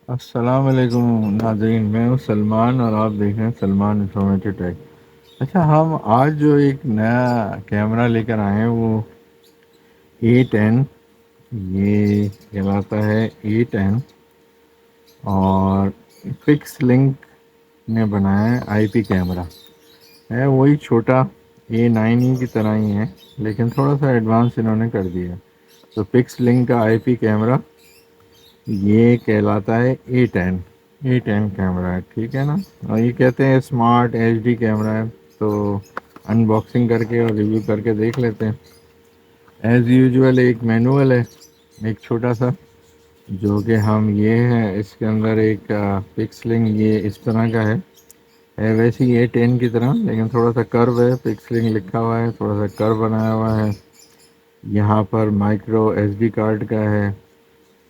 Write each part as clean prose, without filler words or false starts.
السلام علیکم ناظرین، میں ہوں سلمان اور آپ دیکھ رہے ہیں سلمان انفارمیٹو ٹیک۔ اچھا، ہم آج جو ایک نیا کیمرہ لے کر آئے ہیں وہ A10، یہ کہلاتا ہے A10، اور فکس لنک نے بنایا ہے آئی پی کیمرہ۔ ہے وہی چھوٹا A9 کی طرح ہی ہے، لیکن تھوڑا سا ایڈوانس انہوں نے کر دیا ہے۔ تو فکس لنک کا آئی پی کیمرہ یہ کہلاتا ہے A10 کیمرہ ہے، ٹھیک ہے نا۔ اور یہ کہتے ہیں اسمارٹ ایچ ڈی کیمرہ ہے، تو ان باکسنگ کر کے اور ریویو کر کے دیکھ لیتے ہیں۔ ایز یوزول ایک مینول ہے، ایک چھوٹا سا، جو کہ ہم یہ ہے اس کے اندر ایک پکسلنگ یہ اس طرح کا ہے ویسے ہی A10 کی طرح، لیکن تھوڑا سا کرو ہے، پکسلنگ لکھا ہوا ہے، تھوڑا سا کرو بنایا ہوا ہے۔ یہاں پر مائکرو ایس ڈی کارڈ کا ہے،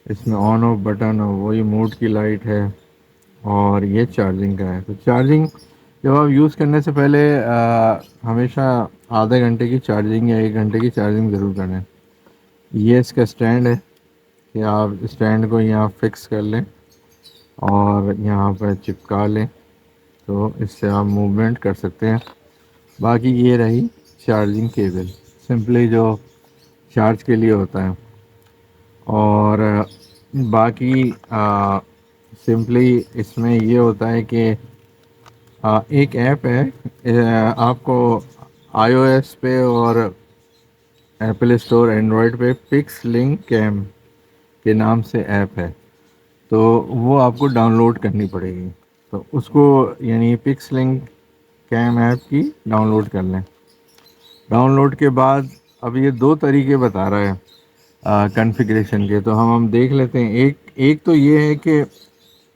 اس میں آن آف بٹن اور وہی موڈ کی لائٹ ہے، اور یہ چارجنگ کا ہے۔ تو چارجنگ جب آپ یوز کرنے سے پہلے ہمیشہ آدھے گھنٹے کی چارجنگ یا 1 گھنٹے کی چارجنگ ضرور کریں۔ یہ اس کا اسٹینڈ ہے کہ آپ اسٹینڈ کو یہاں فکس کر لیں اور یہاں پہ چپکا لیں، تو اس سے آپ موومنٹ کر سکتے ہیں۔ باقی یہ رہی چارجنگ کیبل، سمپلی جو چارج کے لیے ہوتا ہے۔ اور باقی سمپلی اس میں یہ ہوتا ہے کہ ایک ایپ ہے، آپ کو آئی او ایس پہ اور ایپل اسٹور اینڈرائڈ پہ پکس لنک کیم کے نام سے ایپ ہے، تو وہ آپ کو ڈاؤن لوڈ کرنی پڑے گی۔ تو اس کو یعنی پکس لنک کیم ایپ کی ڈاؤن لوڈ کر لیں۔ ڈاؤن لوڈ کے بعد اب یہ 2 طریقے بتا رہا ہے کنفیگریشن کے، تو ہم دیکھ لیتے ہیں۔ ایک تو یہ ہے کہ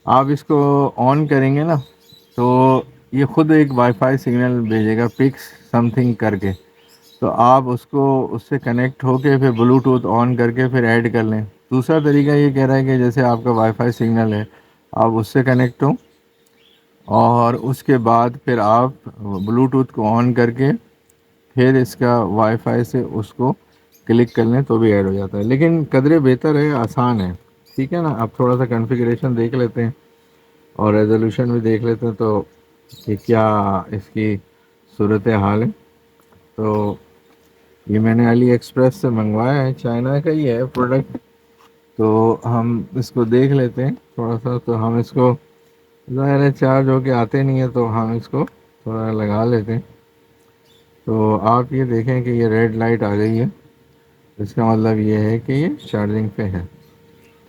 آپ اس کو آن کریں گے نا، تو یہ خود ایک وائی فائی سگنل بھیجے گا پکس سم تھنگ کر کے، تو آپ اس کو اس سے کنیکٹ ہو کے پھر بلوٹوتھ آن کر کے پھر ایڈ کر لیں۔ دوسرا طریقہ یہ کہہ رہا ہے کہ جیسے آپ کا وائی فائی سگنل ہے، آپ اس سے کنیکٹ ہوں، اور اس کے بعد پھر آپ بلوٹوتھ کو آن کر کے پھر اس کا وائی فائی سے اس کو کلک کر لیں تو بھی ایڈ ہو جاتا ہے۔ لیکن قدرے بہتر ہے، آسان ہے، ٹھیک ہے نا۔ اب تھوڑا سا کنفیگریشن دیکھ لیتے ہیں اور ریزولوشن بھی دیکھ لیتے ہیں، تو کہ کیا اس کی صورت حال ہے۔ تو یہ میں نے علی ایکسپریس سے منگوایا ہے، چائنا کا ہی ہے پروڈکٹ۔ تو ہم اس کو دیکھ لیتے ہیں تھوڑا سا، تو ہم اس کو ظاہر ہے چارج ہو کے آتے نہیں ہے، تو ہم اس کو تھوڑا لگا لیتے ہیں۔ تو آپ یہ دیکھیں کہ یہ ریڈ لائٹ آ گئی ہے، اس کا مطلب یہ ہے کہ یہ چارجنگ پہ ہے،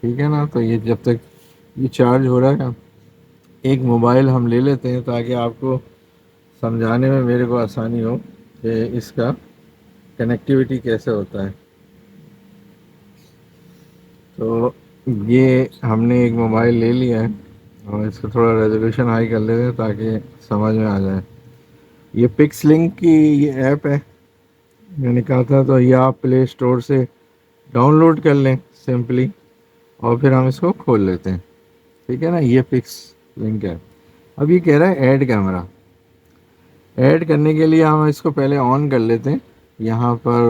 ٹھیک ہے نا۔ تو یہ جب تک یہ چارج ہو رہا ہے، ایک موبائل ہم لے لیتے ہیں تاکہ آپ کو سمجھانے میں میرے کو آسانی ہو کہ اس کا کنیکٹیوٹی کیسے ہوتا ہے۔ تو یہ ہم نے ایک موبائل لے لیا ہے، اور اس کو تھوڑا ریزولوشن ہائی کر لیتے ہیں تاکہ سمجھ میں آ جائے۔ یہ پکس لنک کی یہ ایپ ہے، میں نے کہا تھا، تو یہ آپ پلے اسٹور سے ڈاؤن لوڈ کر لیں سمپلی، اور پھر ہم اس کو کھول لیتے ہیں، ٹھیک ہے نا۔ یہ پکس لنک ہے۔ اب یہ کہہ رہا ہے ایڈ کیمرہ۔ ایڈ کرنے کے لیے ہم اس کو پہلے آن کر لیتے ہیں، یہاں پر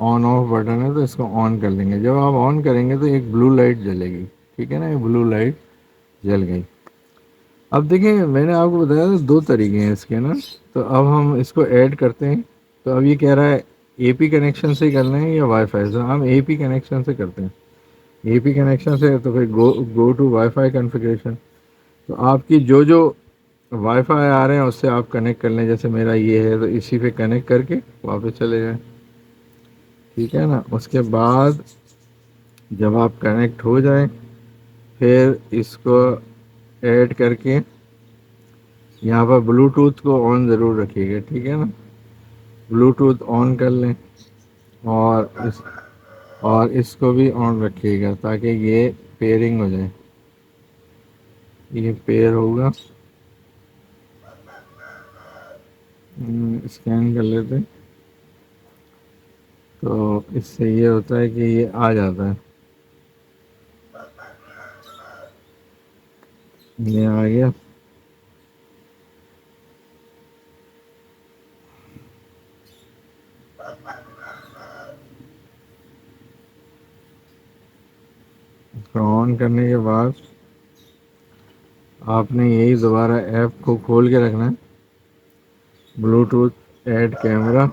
آن آف بٹن ہے، تو اس کو آن کر لیں گے۔ جب آپ آن کریں گے تو ایک بلو لائٹ جلے گی، ٹھیک ہے نا، یہ بلو لائٹ جل گئی۔ اب دیکھیں، میں نے آپ کو بتایا تھا 2 طریقے ہیں اس کے نا، تو اب ہم اس کو ایڈ کرتے ہیں۔ تو اب یہ کہہ رہا ہے اے پی کنیکشن سے کرنا ہے یا وائی فائی سے، ہم اے پی کنیکشن سے کرتے ہیں۔ اے پی کنیکشن سے تو پھر go to wifi configuration, تو آپ کی جو وائی فائی آ رہے ہیں اس سے آپ کنیکٹ کر لیں، جیسے میرا یہ ہے تو اسی پہ کنیکٹ کر کے واپس چلے جائیں، ٹھیک ہے نا۔ اس کے بعد جب آپ کنیکٹ ہو جائیں، پھر اس کو ایڈ کر کے یہاں پر بلوٹوتھ کو آن ضرور رکھیے گا، ٹھیک ہے نا۔ بلوٹوتھ آن کر لیں، اور اس کو بھی آن رکھیے گا تاکہ یہ پیئرنگ ہو جائے۔ یہ پیئر ہوگا، اسکین کر لیتے، تو اس سے یہ ہوتا ہے کہ یہ آ جاتا ہے، یہ آ گیا۔ اس کو آن کرنے کے بعد آپ نے یہی دوبارہ ایپ کو کھول کے رکھنا ہے، بلوٹوتھ ایڈ کیمرہ.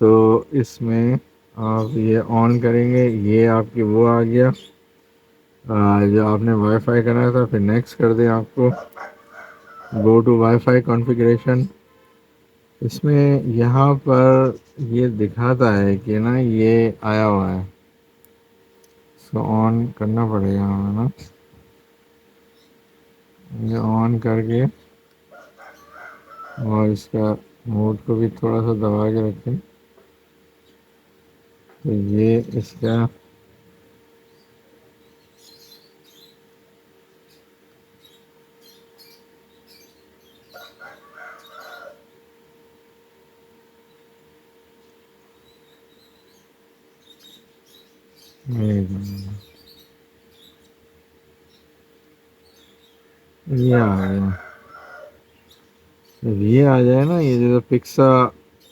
تو اس میں آپ یہ آن کریں گے، یہ آپ کی وہ آ گیا جو آپ نے وائی فائی کرایا تھا. پھر نیکسٹ کر دیں، آپ کو go to wifi configuration. اس میں یہاں پر یہ دکھاتا ہے کہ نا یہ آیا ہوا ہے، اس کو آن کرنا پڑے گا ہمیں نا. یہ آن کر کے اور اس کا موڈ کو بھی تھوڑا سا دبا کے رکھیں. تو یہ اس کا یہ آ گیا. جب یہ آ جائے نا، یہ جو پکسا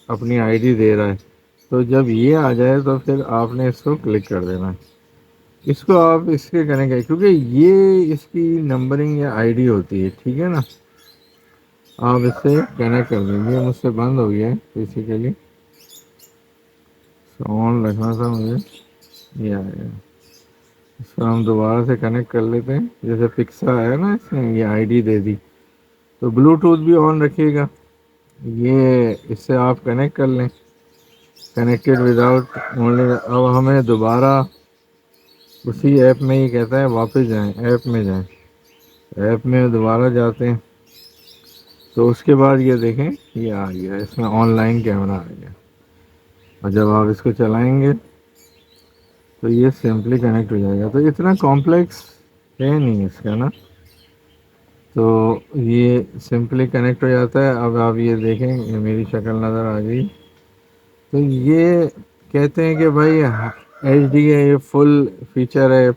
اپنی آئی ڈی دے رہا ہے، تو جب یہ آ جائے تو پھر آپ نے اس کو کلک کر دینا ہے. اس کو آپ اس کے کنیکٹ کریں، کیونکہ یہ اس کی نمبرنگ یا آئی ڈی ہوتی ہے، ٹھیک ہے نا. آپ اس سے کنیکٹ کر دیں گے. مجھ سے بند ہو گیا ہے بیسیکلی، آن رکھنا تھا مجھے. یہ آ گیا. اس کو ہم دوبارہ سے کنیکٹ کر لیتے ہیں. جیسے پکسا ہے نا، اس نے یہ آئی ڈی دے دی، تو بلوٹوتھ بھی آن رکھیے گا. یہ اس سے آپ کنیکٹ کر لیں، کنیکٹیڈ وداؤٹ اونلی. اب ہمیں دوبارہ اسی ایپ میں ہی کہتا ہے واپس جائیں، ایپ میں جائیں. ایپ میں دوبارہ جاتے ہیں، تو اس کے بعد یہ دیکھیں یہ آ گیا، اس میں آن لائن کیمرہ آ گیا. اور جب آپ اس کو چلائیں گے تو یہ سمپلی کنیکٹ ہو جائے گا. تو اتنا کمپلیکس ہے نہیں اس کا نا. تو یہ سمپلی کنیکٹ ہو جاتا ہے. اب آپ یہ دیکھیں، یہ میری شکل نظر آ گئی. تو یہ کہتے ہیں کہ بھائی ایچ ڈی ہے، یہ فل فیچر ہے،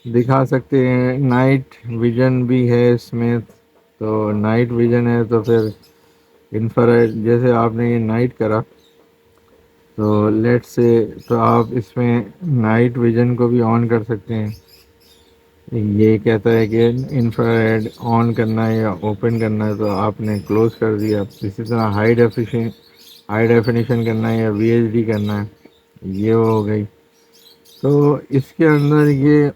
دکھا سکتے ہیں. نائٹ ویژن بھی ہے اس میں. تو نائٹ ویژن ہے تو پھر انفرارڈ، جیسے آپ نے یہ نائٹ کرا تو لیٹ سے تو آپ اس میں نائٹ ویژن کو بھی آن کر سکتے ہیں. یہ کہتا ہے کہ انفرا ریڈ آن کرنا ہے یا اوپن کرنا ہے، تو آپ نے کلوز کر دیا. اسی طرح ہائی ڈیفینیشن کرنا ہے یا وی ایچ ڈی کرنا ہے، یہ ہو گئی. تو اس کے اندر یہ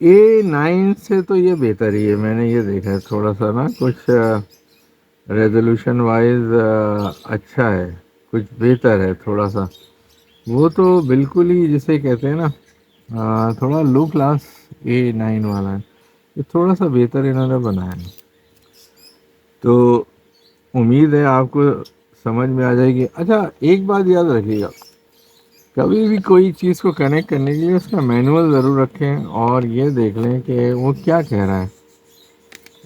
A9 سے تو یہ بہتر ہی ہے. میں نے یہ دیکھا ہے تھوڑا سا نا، کچھ ریزولوشن وائز اچھا ہے، کچھ بہتر ہے تھوڑا سا. وہ تو بالکل ہی جسے کہتے ہیں نا تھوڑا لو کلاس A9 والا ہے. یہ تھوڑا سا بہتر انہوں نے بنایا ہے. تو امید ہے آپ کو سمجھ میں آ جائے گی. اچھا ایک بات یاد رکھیے گا، کبھی بھی کوئی چیز کو کنیکٹ کرنے کے لیے اس کا مینول ضرور رکھیں اور یہ دیکھ لیں کہ وہ کیا کہہ رہا ہے.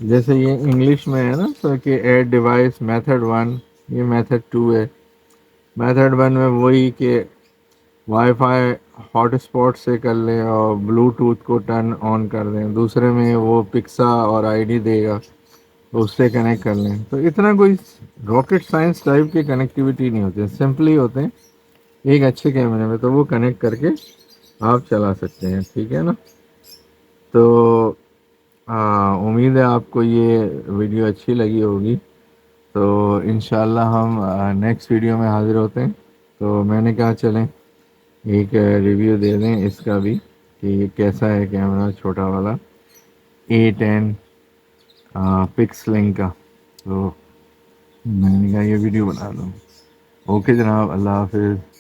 جیسے یہ انگلش میں ہے نا، تو کہ ایڈ ڈیوائس میتھڈ 1، یہ میتھڈ 2 ہے. میتھڈ 1 میں وہی کہ وائی فائی ہاٹ اسپاٹ سے کر لیں اور بلوٹوتھ کو ٹرن آن کر دیں. دوسرے میں وہ پکسا اور آئی ڈی دے گا، تو اس سے کنیکٹ کر لیں. تو اتنا کوئی راکٹ سائنس ٹائپ کی کنیکٹیوٹی نہیں ہوتی ہے، سمپلی ہوتے ہیں ایک اچھے کیمرے میں. تو وہ کنیکٹ کر کے آپ چلا سکتے ہیں، ٹھیک ہے نا. تو امید ہے آپ کو یہ ویڈیو اچھی لگی ہوگی. تو انشاءاللہ ہم نیکسٹ ویڈیو میں حاضر ہوتے ہیں. تو میں نے کہا چلیں ایک ریویو دے دیں اس کا بھی کہ یہ کیسا ہے کیمرہ چھوٹا والا A10 پکس لنک کا. تو میں نے کہا یہ ویڈیو بنا لوں. اوکے جناب، اللہ حافظ.